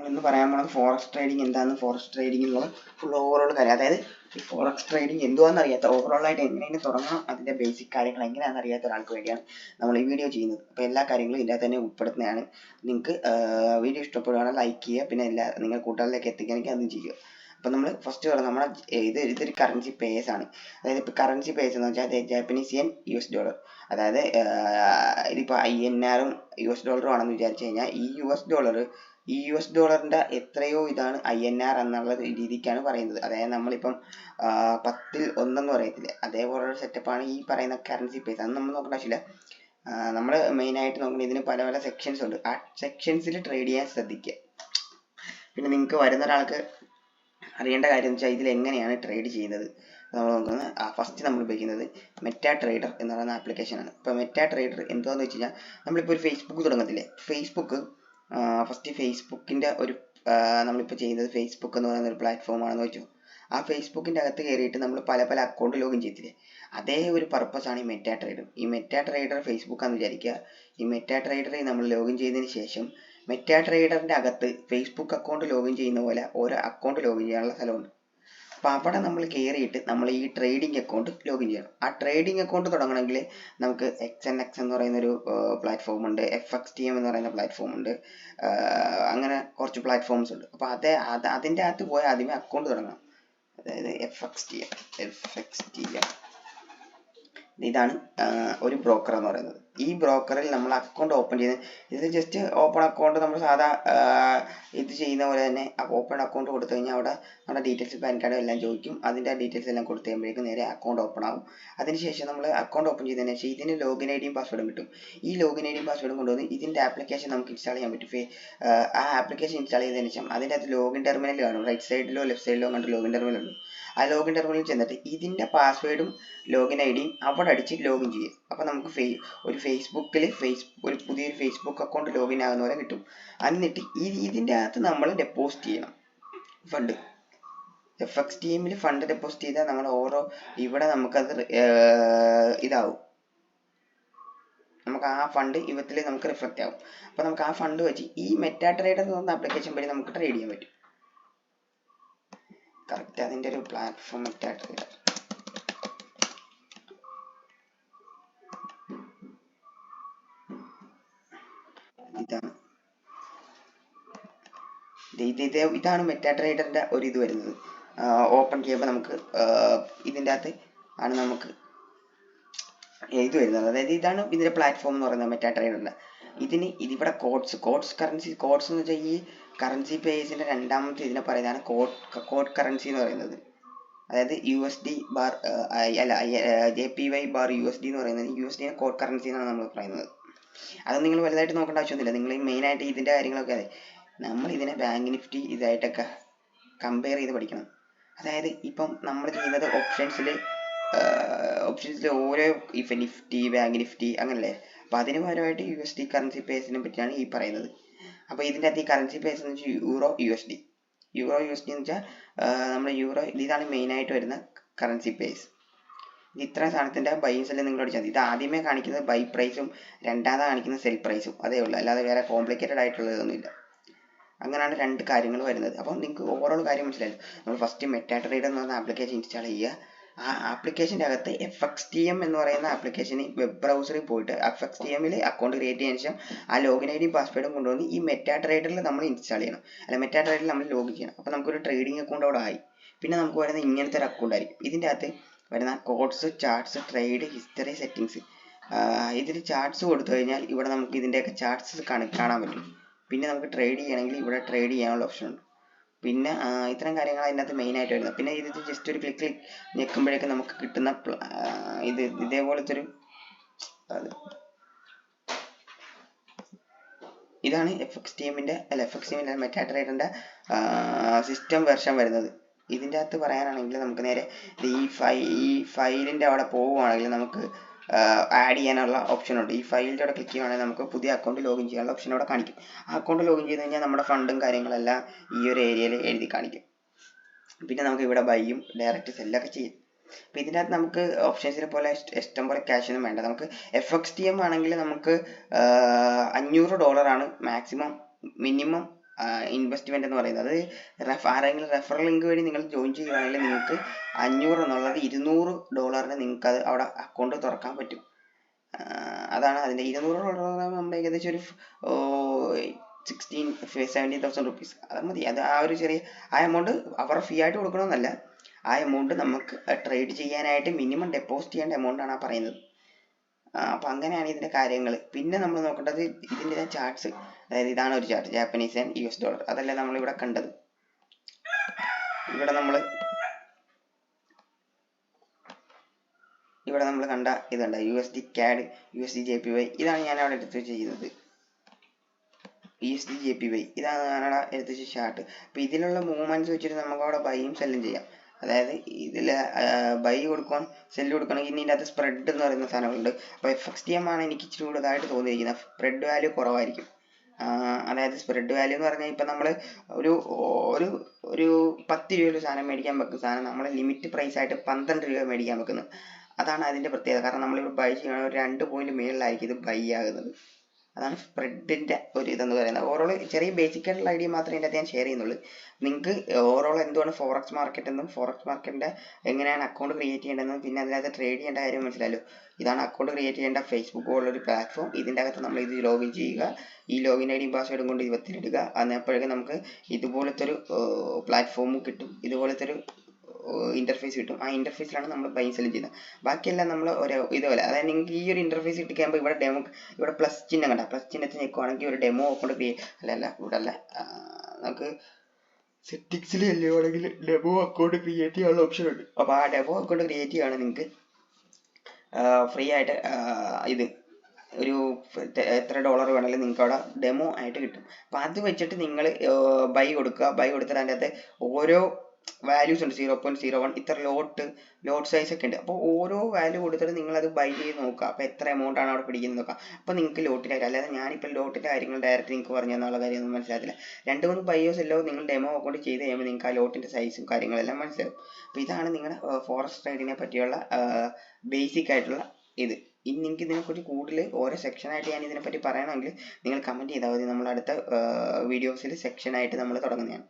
എന്ന് പറയാൻ പോണത് ഫോറക്സ് ട്രേഡിംഗ് എന്താണെന്ന്, ഫോറക്സ് ട്രേഡിങ്ങിലുള്ള ഫുൾ ഓവറോൾ കാര്യം, അതായത് ഈ ഫോറക്സ് ട്രേഡിംഗ് എന്തുവാണെന്ന് അറിയാത്ത, ഓവറോൾ ആയിട്ട് എങ്ങനെയാണ് തുടങ്ങണം, അതിൻ്റെ ബേസിക് കാര്യങ്ങൾ എങ്ങനെയാണെന്ന് അറിയാത്ത ഒരാൾക്ക് വേണ്ടിയാണ് നമ്മൾ ഈ വീഡിയോ ചെയ്യുന്നത്. അപ്പോൾ എല്ലാ കാര്യങ്ങളും ഇതിൻ്റെ തന്നെ ഉൾപ്പെടുത്തുന്നതാണ്. നിങ്ങൾക്ക് വീഡിയോ ഇഷ്ടപ്പെടുകയാണെങ്കിൽ ലൈക്ക് ചെയ്യുക, പിന്നെ നിങ്ങൾ കൂട്ടുകാരിലേക്ക് എത്തിക്കണമെങ്കിൽ അതും ചെയ്യുക. അപ്പോൾ നമ്മൾ ഫസ്റ്റ് പറഞ്ഞാൽ നമ്മുടെ ഇതൊരു കറൻസി പേഴ്സ് ആണ്. അതായത് ഇപ്പോൾ കറൻസി പേഴ്സ് എന്ന് വെച്ചാൽ ജാപ്പനീസ് yen US ഡോളർ, അതായത് ഇതിപ്പോൾ INR US ഡോളറും ആണെന്ന് വിചാരിച്ചു കഴിഞ്ഞാൽ ഈ US ഡോളറിൻ്റെ എത്രയോ ഇതാണ് INR എന്നുള്ള രീതിക്കാണ് പറയുന്നത്. അതായത് നമ്മളിപ്പം 10ൽ 1 എന്ന് പറയത്തില്ലേ, അതേപോലുള്ള സെറ്റപ്പാണ് ഈ പറയുന്ന കറൻസി പേഴ്സ്. അത് നമ്മൾ നോക്കേണ്ട ആവശ്യമില്ല. നമ്മൾ മെയിനായിട്ട് നോക്കുന്നത് ഇതിന് പല പല സെക്ഷൻസ് ഉണ്ട്. ആ സെക്ഷൻസിൽ ട്രേഡ് ചെയ്യാൻ ശ്രദ്ധിക്കുക. പിന്നെ നിങ്ങൾക്ക് വരുന്ന ഒരാൾക്ക് അറിയേണ്ട കാര്യം എന്ന് വെച്ചാൽ ഇതിൽ എങ്ങനെയാണ് ട്രേഡ് ചെയ്യുന്നത്. നമ്മൾ നോക്കുന്നത് ഫസ്റ്റ് നമ്മൾ ഉപയോഗിക്കുന്നത് മെറ്റാ ട്രേഡർ എന്ന് പറയുന്ന ആപ്ലിക്കേഷനാണ്. ഇപ്പോൾ മെറ്റാ ട്രേഡർ എന്താണെന്ന് വെച്ച് കഴിഞ്ഞാൽ, നമ്മളിപ്പോൾ ഒരു ഫേസ്ബുക്ക് തുടങ്ങത്തില്ലേ, ഫസ്റ്റ് ഫേസ്ബുക്കിൻ്റെ ഒരു നമ്മളിപ്പോൾ ചെയ്യുന്നത് ഫേസ്ബുക്ക് എന്ന് പറയുന്ന ഒരു പ്ലാറ്റ്ഫോം ആണെന്ന് വെച്ചു. ആ ഫേസ്ബുക്കിൻ്റെ അകത്ത് കയറിയിട്ട് നമ്മൾ പല പല അക്കൗണ്ട് ലോഗിൻ ചെയ്തില്ലേ, അതേ ഒരു പർപ്പസാണ് ഈ മെറ്റാ ട്രേഡർ. ഈ മെറ്റാ ട്രേഡർ ഫേസ്ബുക്കാണെന്ന് വിചാരിക്കുക. ഈ മെറ്റാ ട്രേഡറിൽ നമ്മൾ ലോഗിൻ ചെയ്തതിന് ശേഷം മെറ്റാ ട്രേഡറിൻ്റെ അകത്ത് ഫേസ്ബുക്ക് അക്കൗണ്ട് ലോഗിൻ ചെയ്യുന്ന പോലെ ഓരോ അക്കൗണ്ട് ലോഗിൻ ചെയ്യാനുള്ള സ്ഥലമുണ്ട്. അപ്പോൾ അവിടെ നമ്മൾ കയറിയിട്ട് നമ്മൾ ഈ ട്രേഡിംഗ് അക്കൗണ്ട് ലോഗിൻ ചെയ്യണം. ആ ട്രേഡിംഗ് അക്കൗണ്ട് തുടങ്ങണമെങ്കിൽ നമുക്ക് XNX എന്ന് പറയുന്നൊരു പ്ലാറ്റ്ഫോം ഉണ്ട്, FXTM എന്ന് പറയുന്ന പ്ലാറ്റ്ഫോം ഉണ്ട്, അങ്ങനെ കുറച്ച് പ്ലാറ്റ്ഫോംസ് ഉണ്ട്. അപ്പോൾ അതിൻ്റെ അകത്ത് പോയി ആദ്യമേ അക്കൗണ്ട് തുടങ്ങണം. അതായത് FXTM ഇതാണ് ഒരു ബ്രോക്കർ എന്ന് പറയുന്നത്. ഈ ബ്രോക്കറിൽ നമ്മൾ അക്കൗണ്ട് ഓപ്പൺ ചെയ്ത്, ഇത് ജസ്റ്റ് ഓപ്പൺ അക്കൗണ്ട് നമ്മൾ സാധാ ഇത് ചെയ്യുന്ന പോലെ തന്നെ ഓപ്പൺ അക്കൗണ്ട് കൊടുത്തു കഴിഞ്ഞാൽ അവിടെ നമ്മുടെ ഡീറ്റെയിൽസ്, പാൻ കാർഡ് എല്ലാം ചോദിക്കും. അതിൻ്റെ ഡീറ്റെയിൽസ് എല്ലാം കൊടുത്തു കഴിയുമ്പോഴേക്കും നേരെ അക്കൗണ്ട് ഓപ്പൺ ആകും. അതിനുശേഷം നമ്മൾ അക്കൗണ്ട് ഓപ്പൺ ചെയ്തതിന് ശേഷം ഇതിന് ലോഗിൻ ഐ ഡിയും പാസ്വേഡും കിട്ടും. ഈ ലോഗിൻ ഐ ഡിയും പാസ്വേഡും കൊണ്ടുവന്ന് ഇതിൻ്റെ ആപ്ലിക്കേഷൻ നമുക്ക് ഇൻസ്റ്റാൾ ചെയ്യാൻ പറ്റും. ആ ആപ്ലിക്കേഷൻ ഇൻസ്റ്റാൾ ചെയ്തതിന് ശേഷം അതിൻ്റെ അകത്ത് ലോഗിൻ ടെർമിനൽ കാണും. റൈറ്റ് സൈഡിലോ ലെഫ്റ്റ് സൈഡിലോ കണ്ട് ലോഗിൻ ടെർമിനൽ ഉണ്ട്. ആ ലോഗിൻ ടെർമിനലിൽ ചെന്നിട്ട് ഇതിൻ്റെ പാസ്വേഡും ലോഗിൻ ഐ ഡിയും അവിടെ അടിച്ച് ലോഗിൻ ചെയ്യും. അപ്പോൾ നമുക്ക് ഒരു ഫേസ്ബുക്കിൽ ഒരു പുതിയൊരു ഫേസ്ബുക്ക് അക്കൗണ്ട് ലോഗിൻ ആകുന്ന പോലെ കിട്ടും. എന്നിട്ട് ഇതിൻ്റെ അകത്ത് നമ്മൾ ഡെപ്പോസിറ്റ് ചെയ്യണം ഫണ്ട്. FXTM ഫണ്ട് ഡെപ്പോസിറ്റ് ചെയ്താൽ നമ്മൾ ഇവിടെ നമുക്കത് ഇതാവും, നമുക്ക് ആ ഫണ്ട് ഇവത്തിൽ നമുക്ക് റിഫ്ലക്റ്റ് ആവും. അപ്പോൾ നമുക്ക് ആ ഫണ്ട് വെച്ച് ഈ മെറ്റാ ട്രേഡർ എന്ന് പറഞ്ഞ ആപ്ലിക്കേഷൻ വഴി നമുക്ക് ട്രേഡ് ചെയ്യാൻ പറ്റും. കറക്റ്റ് അതിൻ്റെ ഒരു പ്ലാറ്റ്ഫോം മെറ്റാ ട്രേഡർ. ഇതാണ് മെറ്റാ ട്രേഡറിൻ്റെ ഒരു ഇത് വരുന്നത്. ഓപ്പൺ ചെയ്യുമ്പോൾ നമുക്ക് ഇതിൻ്റെ അകത്ത് ആണ് നമുക്ക് ഇത് വരുന്നത്. അതായത് ഇതാണ് ഇതിൻ്റെ പ്ലാറ്റ്ഫോം എന്ന് പറയുന്നത് മെറ്റാ ട്രേഡറിൻ്റെ. ഇതിവിടെ കോഡ്സ് എന്ന് വെച്ചാൽ ഈ കറൻസി പേഴ്സിൻ്റെ രണ്ടാമത്തെ ഇതിനെ പറയുന്നതാണ് കോഡ് കറൻസി എന്ന് പറയുന്നത്. അതായത് USD bar JPY bar USD എന്ന് പറയുന്നത് USD കോഡ് കറൻസി എന്നാണ് നമ്മൾ പറയുന്നത്. അത് നിങ്ങൾ വലുതായിട്ട് നോക്കേണ്ട ആവശ്യമൊന്നുമില്ല. നിങ്ങൾ മെയിനായിട്ട് ഇതിൻ്റെ കാര്യങ്ങളൊക്കെ നമ്മൾ ഇതിനെ ബാങ്ക് നിഫ്റ്റി ഇതായിട്ടൊക്കെ കമ്പയർ ചെയ്ത് പഠിക്കണം. അതായത് ഇപ്പം നമ്മൾ ചെയ്യുന്നത് ഓപ്ഷൻസിൽ ഓരോ നിഫ്റ്റി, ബാങ്ക് നിഫ്റ്റി അങ്ങനല്ലേ. അപ്പോൾ അതിന് പകരമായിട്ട് USD കറൻസി പേഴ്സിനെ പറ്റിയാണ് ഈ പറയുന്നത്. അപ്പോൾ ഇതിൻ്റെ അകത്ത് ഈ കറൻസി പേഴ്സ് എന്ന് വെച്ചാൽ യൂറോ USD എന്ന് വെച്ചാൽ നമ്മൾ ഇതാണ് മെയിനായിട്ട് വരുന്ന കറൻസി പേഴ്സ്. ഇത്ര സാധനത്തിൻ്റെ ബൈ സെല്ല് നിങ്ങൾ അടിച്ചാൽ മതി. ഇത് ആദ്യമേ കാണിക്കുന്നത് ബൈ പ്രൈസും രണ്ടാമത് കാണിക്കുന്നത് സെൽ പ്രൈസും, അതേ ഉള്ളൂ. അല്ലാതെ വേറെ കോംപ്ലിക്കേറ്റഡ് ആയിട്ടുള്ളതൊന്നുമില്ല. അങ്ങനെയാണ് രണ്ട് കാര്യങ്ങൾ വരുന്നത്. അപ്പം നിങ്ങൾക്ക് ഓവറോൾ കാര്യം മനസ്സിലായല്ലോ. നമ്മൾ ഫസ്റ്റ് മെറ്റാ ട്രേഡർ എന്ന് പറഞ്ഞ ആപ്ലിക്കേഷൻ ഇൻസ്റ്റാൾ ചെയ്യുക. ആ ആപ്ലിക്കേഷൻ്റെ അകത്ത് FXTM എന്ന് പറയുന്ന ആപ്ലിക്കേഷന് വെബ് ബ്രൗസറിൽ പോയിട്ട് FXTM അക്കൗണ്ട് ക്രിയേറ്റ് ചെയ്തതിന് ശേഷം ആ ലോഗിൻ ഐ ഡിയും പാസ്വേഡും കൊണ്ടുവന്ന് ഈ മെറ്റാ ട്രേഡറിൽ നമ്മൾ ഇൻസ്റ്റാൾ ചെയ്യണം. മെറ്റാ ട്രേഡറിൽ നമ്മൾ ലോഗിൻ ചെയ്യണം. അപ്പോൾ നമുക്കൊരു ട്രേഡിംഗ് അക്കൗണ്ട് അവിടെ ആയി. പിന്നെ നമുക്ക് വരുന്ന ഇങ്ങനത്തെ ഒരു അക്കൗണ്ട് ആയിരിക്കും. ഇതിൻ്റെ അകത്ത് വരുന്ന codes, charts, trade history, settings. ഇതിൽ ചാർട്ട്സ് കൊടുത്തു കഴിഞ്ഞാൽ ഇവിടെ നമുക്ക് ഇതിൻ്റെയൊക്കെ ചാർട്ട്സ് കാണാൻ പറ്റും. പിന്നെ നമുക്ക് ട്രേഡ് ചെയ്യണമെങ്കിൽ ഇവിടെ ട്രേഡ് ചെയ്യാനുള്ള ഓപ്ഷൻ ഉണ്ട്. പിന്നെ ഇത്തരം കാര്യങ്ങൾ അതിനകത്ത് മെയിനായിട്ട് വരുന്നത്. പിന്നെ ഇത് ജസ്റ്റ് ഒരു ക്ലിക്ക് ഞെക്കുമ്പോഴേക്കും നമുക്ക് കിട്ടുന്ന ഇതേപോലത്തെ ഒരു ഇതാണ് FXTM മെറ്റാ ട്രേഡറിൻ്റെ സിസ്റ്റം വെർഷൻ വരുന്നത്. ഇതിൻ്റെ അകത്ത് പറയാനാണെങ്കിൽ നമുക്ക് നേരെ ഈ ഫയലിൻ്റെ അവിടെ പോവുകയാണെങ്കിൽ നമുക്ക് ആഡ് ചെയ്യാനുള്ള ഓപ്ഷൻ ഉണ്ട്. ഈ ഫയലിൻ്റെ അവിടെ ക്ലിക്ക് ചെയ്യുകയാണെങ്കിൽ നമുക്ക് പുതിയ അക്കൗണ്ട് ലോഗിൻ ചെയ്യാനുള്ള ഓപ്ഷൻ അവിടെ കാണിക്കും. ആ അക്കൗണ്ട് ലോഗിൻ ചെയ്ത് കഴിഞ്ഞാൽ നമ്മുടെ ഫണ്ടും കാര്യങ്ങളെല്ലാം ഈ ഒരു ഏരിയയിൽ എഴുതി കാണിക്കും. പിന്നെ നമുക്ക് ഇവിടെ ബൈയും ഡയറക്റ്റ് സെല്ലൊക്കെ ചെയ്യും. അപ്പോൾ ഇതിൻ്റെ അകത്ത് നമുക്ക് ഓപ്ഷൻസിനെ പോലെ ഇഷ്ടം പോലെ ക്യാഷ് ഒന്നും വേണ്ട. നമുക്ക് FXTM ആണെങ്കിൽ നമുക്ക് $500 ആണ് മാക്സിമം. മിനിമം ഇൻവെസ്റ്റ്മെന്റ് എന്ന് പറയുന്നത്. അത് ആരെങ്കിലും റെഫറൽ ലിങ്ക് വഴി നിങ്ങൾ ജോയിൻ ചെയ്യുകയാണെങ്കിൽ നിങ്ങൾക്ക് 500 എന്നുള്ളത് $200 നിങ്ങൾക്ക് അത് അവിടെ അക്കൗണ്ട് തുറക്കാൻ പറ്റും. അതാണ് അതിന്റെ $200 നമ്മുടെ ഏകദേശം ഒരു 17,000 റുപ്പീസ്. അത് മതി. അത് ആ ഒരു ചെറിയ എമൗണ്ട് അവർ ഫീ ആയിട്ട് കൊടുക്കണമെന്നല്ല, ആ എമൗണ്ട് നമുക്ക് ട്രേഡ് ചെയ്യാനായിട്ട് മിനിമം ഡെപ്പോസിറ്റ് ചെയ്യേണ്ട എമൗണ്ട് ആണ് പറയുന്നത്. അപ്പൊ അങ്ങനെയാണ് ഇതിന്റെ കാര്യങ്ങൾ. പിന്നെ നമ്മൾ നോക്കേണ്ടത് ഇതിന്റെ ചാർട്ട്സ്. അതായത് ഇതാണ് ഒരു ചാർട്ട്, ജാപ്പനീസ് ആൻഡ് US$. അതല്ലേ നമ്മൾ ഇവിടെ കണ്ടത്. ഇവിടെ നമ്മൾ കണ്ട ഇതുണ്ട് USD CAD, USD JPY. ഇതാണ് ഞാൻ അവിടെ എടുത്ത് ചെയ്യുന്നത്. USD JPY ഇതാണ് ഞാനവിടെ എടുത്ത് വെച്ച ചാർട്ട്. അപ്പൊ ഇതിലുള്ള മൂവ്മെന്റ്സ് വെച്ചിട്ട് നമുക്ക് അവിടെ ബൈയും സെല്ലും ചെയ്യാം. അതായത് ഇതിൽ ബൈ കൊടുക്കാൻ സെല്ല് കൊടുക്കണമെങ്കിൽ ഇതിൻ്റെ അകത്ത് സ്പ്രെഡ് എന്ന് പറയുന്ന സാധനങ്ങളുണ്ട്. അപ്പോൾ FXTM ആണ് എനിക്ക് ഇച്ചിരി കൂടുതലായിട്ട് തോന്നിയിരിക്കുന്നത്. സ്പ്രെഡ് വാല്യൂ കുറവായിരിക്കും. അതായത് സ്പ്രെഡ് വാല്യൂ എന്ന് പറഞ്ഞാൽ ഇപ്പം നമ്മൾ ഒരു 10 രൂപയിൽ സാധനം മേടിക്കാൻ വെക്കുന്ന സാധനം നമ്മൾ ലിമിറ്റ് പ്രൈസ് ആയിട്ട് 12 രൂപ മേടിക്കാൻ വെക്കുന്നത്. അതാണ് അതിൻ്റെ പ്രത്യേകത. കാരണം നമ്മളിവിടെ ബൈ ചെയ്യണമെങ്കിൽ ഒരു 2 പോയിന്റ് മേളിലായിരിക്കും ഇത് ബൈ ആകുന്നത്. അതാണ് സ്പ്രെഡിന്റെ ഒരു ഇതെന്ന് പറയുന്നത്. ഓവറോൾ ചെറിയ ബേസിക് ആയിട്ടുള്ള ഐഡിയ മാത്രമേ ഇതിൻ്റെ ഞാൻ ഷെയർ ചെയ്യുന്നുള്ളൂ. നിങ്ങൾക്ക് ഓവറോൾ എന്തുകൊണ്ട് ഫോറക്സ് മാർക്കറ്റ് എന്നും ഫോറക്സ് മാർക്കറ്റിന്റെ എങ്ങനെയാണ് അക്കൗണ്ട് ക്രിയേറ്റ് ചെയ്യേണ്ടതെന്നും പിന്നെ അതിനകത്ത് ട്രേഡ് ചെയ്യേണ്ട കാര്യം മനസ്സിലായല്ലോ. ഇതാണ് അക്കൗണ്ട് ക്രിയേറ്റ് ചെയ്യേണ്ട ഫേസ്ബുക്ക് പോലുള്ള ഒരു പ്ലാറ്റ്ഫോം. ഇതിൻ്റെ അകത്ത് നമ്മൾ ഇത് ലോഗിൻ ചെയ്യുക. ഈ ലോഗിൻ ഐ ഡിയും പാസ്വേഡും കൊണ്ട് ഇടുക. അന്നപ്പോഴേക്കും നമുക്ക് ഇതുപോലത്തെ ഒരു പ്ലാറ്റ്ഫോം കിട്ടും. ഇതുപോലത്തെ ഒരു ഇന്റർഫേസ് കിട്ടും. ആ ഇന്റർഫേസിലാണ് നമ്മൾ ബൈ സെല്ലും ചെയ്യുന്നത്. ബാക്കിയെല്ലാം നമ്മൾ ഒരു ഇതുപോലെ, അതായത് നിങ്ങൾക്ക് ഈ ഒരു ഇന്റർഫേസ് കിട്ടിക്കുമ്പോൾ ഇവിടെ പ്ലസ് ചിഹ്നം കണ്ട, പ്ലസ് ചിഹ്നത്തിൽ നിൽക്കുവാണെങ്കിൽ ഒരു ഡെമോ അക്കൗണ്ട് ഇവിടെ അല്ല, നമുക്ക് സെറ്റിംഗ്സിൽ ചെല്ലുവാണെങ്കിൽ ഡെമോ അക്കൗണ്ട് ക്രിയേറ്റ് ചെയ്യാനുള്ള ഓപ്ഷൻ ഉണ്ട്. അപ്പോൾ ആ ഡെമോ അക്കൗണ്ട് ക്രിയേറ്റ് ചെയ്യുകയാണെങ്കിൽ നിങ്ങൾക്ക് ഫ്രീ ആയിട്ട് ഇത് ഒരു എത്ര $, വേണമെങ്കിലും നിങ്ങൾക്ക് അവിടെ ഡെമോ ആയിട്ട് കിട്ടും. അപ്പം അത് വെച്ചിട്ട് നിങ്ങൾ ബൈ കൊടുക്കുക. ബൈ കൊടുത്തിട്ട് അതിൻ്റെ അകത്ത് ഓരോ വാല്യൂസ് ഉണ്ട്. 0.01 ഇത്ര ലോട്ട് സൈസ് ഒക്കെ ഉണ്ട്. അപ്പോൾ ഓരോ വാല്യൂ കൊടുത്തിട്ട് നിങ്ങൾ അത് ബൈ ചെയ്ത് നോക്കുക. അപ്പോൾ എത്ര എമൗണ്ട് ആണ് അവിടെ പിടിക്കുന്നത് നോക്കുക. അപ്പോൾ നിങ്ങൾക്ക് ലോട്ടിൻ്റെ കാര്യം, അല്ലാതെ ഞാനിപ്പോൾ ലോട്ടിൻ്റെ കാര്യങ്ങൾ ഡയറക്റ്റ് നിങ്ങൾക്ക് പറഞ്ഞു തന്നുള്ള കാര്യമൊന്നും മനസ്സിലാകത്തില്ല. 2-3 ബൈയോ സെല്ലോ നിങ്ങൾ ഡെമോ അക്കൗണ്ട് ചെയ്ത് കഴിയുമ്പോൾ നിങ്ങൾക്ക് ആ ലോട്ടിൻ്റെ സൈസും കാര്യങ്ങളെല്ലാം മനസ്സിലാവും. അപ്പോൾ ഇതാണ് നിങ്ങളുടെ ഫോറക്സ് ട്രേഡിനെ പറ്റിയുള്ള ബേസിക് ആയിട്ടുള്ള ഇത്. ഇനി നിങ്ങൾക്ക് ഇതിനെക്കുറിച്ച് കൂടുതൽ ഓരോ സെക്ഷനായിട്ട് ഞാൻ ഇതിനെപ്പറ്റി പറയണമെങ്കിൽ നിങ്ങൾ കമൻറ്റ് ചെയ്താൽ മതി. നമ്മൾ അടുത്ത വീഡിയോസിൽ സെക്ഷനായിട്ട് നമ്മൾ തുടങ്ങുന്നതാണ്.